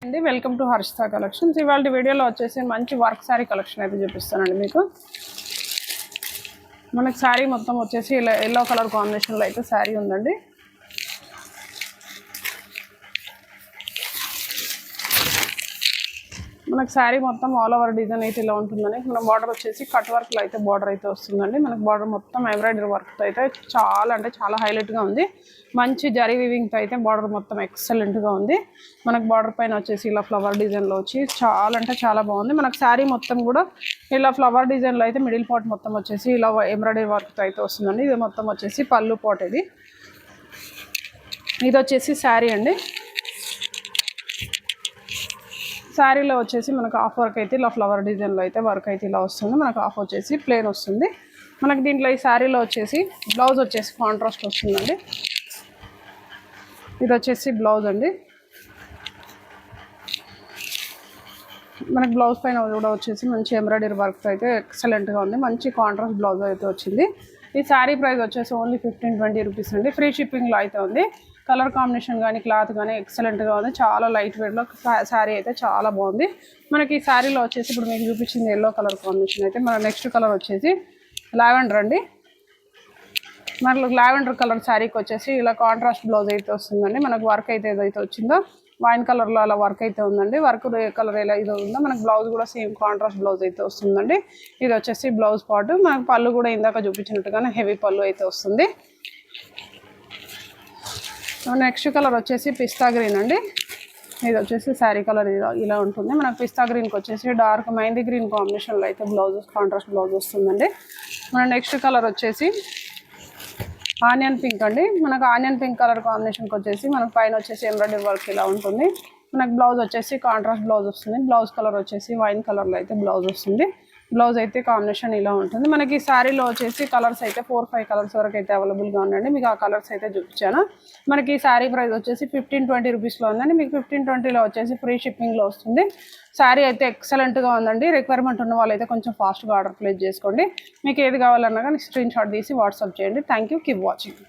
అండి welcome to Harshita collections. ఇవాళ వీడియోలో వచ్చేసి మంచి వర్క్ శారీ కలెక్షన్ అయితే చూపిస్తానండి మీకు. మనకి శారీ మొత్తం వచ్చేసి ఇలా ఎల్లో కలర్ కాంబినేషన్లో అయితే శారీ ఉందండి. మనకు శారీ మొత్తం ఆల్ ఓవర్ డిజైన్ అయితే ఇలా ఉంటుందండి. మన బార్డర్ వచ్చేసి కట్ వర్క్లో అయితే బార్డర్ అయితే వస్తుందండి. మనకు బార్డర్ మొత్తం ఎంబ్రాయిడరీ వర్క్తో అయితే చాలా హైలైట్గా ఉంది. మంచి జరీ వీవింగ్తో అయితే బార్డర్ మొత్తం ఎక్సలెంట్గా ఉంది. మనకు బార్డర్ పైన వచ్చేసి ఇలా ఫ్లవర్ డిజైన్లో వచ్చి చాలా బాగుంది. మనకు శారీ మొత్తం కూడా ఇలా ఫ్లవర్ డిజైన్లో అయితే మిడిల్ పార్ట్ మొత్తం వచ్చేసి ఇలా ఎంబ్రాయిడరీ వర్క్తో అయితే వస్తుందండి. ఇది మొత్తం వచ్చేసి పళ్ళు పాట్. ఇది వచ్చేసి శారీ అండి. శారీలో వచ్చేసి మనకు హాఫ్ వర్క్ అయితే ఇలా ఫ్లవర్ డిజైన్లో అయితే వర్క్ అయితే ఇలా వస్తుంది. మనకు హాఫ్ వచ్చేసి ప్లెయిన్ వస్తుంది. మనకి దీంట్లో ఈ శారీలో వచ్చేసి బ్లౌజ్ వచ్చేసి కాంట్రాస్ట్ వస్తుందండి. ఇది వచ్చేసి బ్లౌజ్ అండి. మనకి బ్లౌజ్ పైన కూడా వచ్చేసి మంచి ఎంబ్రాయిడరీ వర్క్తో అయితే ఎక్సలెంట్గా ఉంది. మంచి కాంట్రాస్ట్ బ్లౌజ్ అయితే వచ్చింది. ఈ శారీ ప్రైస్ వచ్చేసి ఓన్లీ 15-20 రూపీస్ అండి. ఫ్రీ షిప్పింగ్లో అయితే ఉంది. కలర్ కాంబినేషన్ కానీ క్లాత్ కానీ ఎక్సలెంట్గా ఉంది. చాలా లైట్ వెయిట్లో శారీ అయితే చాలా బాగుంది. మనకి ఈ శారీలో వచ్చేసి ఇప్పుడు మీకు చూపించింది ఎల్లో కలర్ కాంబినేషన్ అయితే మన నెక్స్ట్ కలర్ వచ్చేసి లావెండర్ అండి. మనకు లావెండర్ కలర్ శారీకి వచ్చేసి ఇలా కాంట్రాస్ట్ బ్లౌజ్ అయితే వస్తుందండి. మనకు వర్క్ అయితే ఏదైతే వచ్చిందో వైన్ కలర్లో అలా వర్క్ అయితే ఉందండి. వర్క్ కలర్ ఎలా ఇది ఉందో మనకు బ్లౌజ్ కూడా సేమ్ కాంట్రాస్ట్ బ్లౌజ్ అయితే వస్తుందండి. ఇది వచ్చేసి బ్లౌజ్ పార్ట్. మనకు పళ్ళు కూడా ఇందాక చూపించినట్టుగానే హెవీ పళ్ళు అయితే వస్తుంది. నెక్స్ట్ కలర్ వచ్చేసి పిస్తా గ్రీన్ అండి. ఇది వచ్చేసి శారీ కలర్ ఇలా ఉంటుంది. మనకు పిస్తా గ్రీన్కి వచ్చేసి డార్క్ మెహందీ గ్రీన్ కాంబినేషన్లో అయితే బ్లౌజ్ కాంట్రాస్ట్ బ్లౌజ్ వస్తుందండి. మన నెక్స్ట్ కలర్ వచ్చేసి ఆనియన్ పింక్ అండి. మనకు ఆనియన్ పింక్ కలర్ కాంబినేషన్కి వచ్చేసి మనకు పైన వచ్చేసి ఎంబ్రాయిడరీ వర్క్ ఇలా ఉంటుంది. మనకు బ్లౌజ్ వచ్చేసి కాంట్రాస్ట్ బ్లౌజ్ వస్తుంది. బ్లౌజ్ కలర్ వచ్చేసి వైన్ కలర్లో అయితే బ్లౌజ్ వస్తుంది. బ్లౌజ్ అయితే కాంబినేషన్ ఇలా ఉంటుంది. మనకి శారీలో వచ్చేసి కలర్స్ అయితే 4-5 కలర్స్ వరకు అయితే అవైలబుల్గా ఉందండి. మీకు ఆ కలర్స్ అయితే చూపించాను. మనకి శారీ ప్రైస్ వచ్చేసి 15-20 రూపీస్లో ఉందండి. మీకు 15-20లో వచ్చేసి ఫ్రీ షిప్పింగ్లో వస్తుంది. శారీ అయితే ఎక్సలెంట్గా ఉందండి. రిక్వైర్మెంట్ ఉన్న వాళ్ళు అయితే కొంచెం ఫాస్ట్గా ఆర్డర్ ప్లేస్ చేసుకోండి. మీకు ఏది కావాలన్నా కానీ స్క్రీన్ షాట్ తీసి వాట్సాప్ చేయండి. Thank you. Keep watching.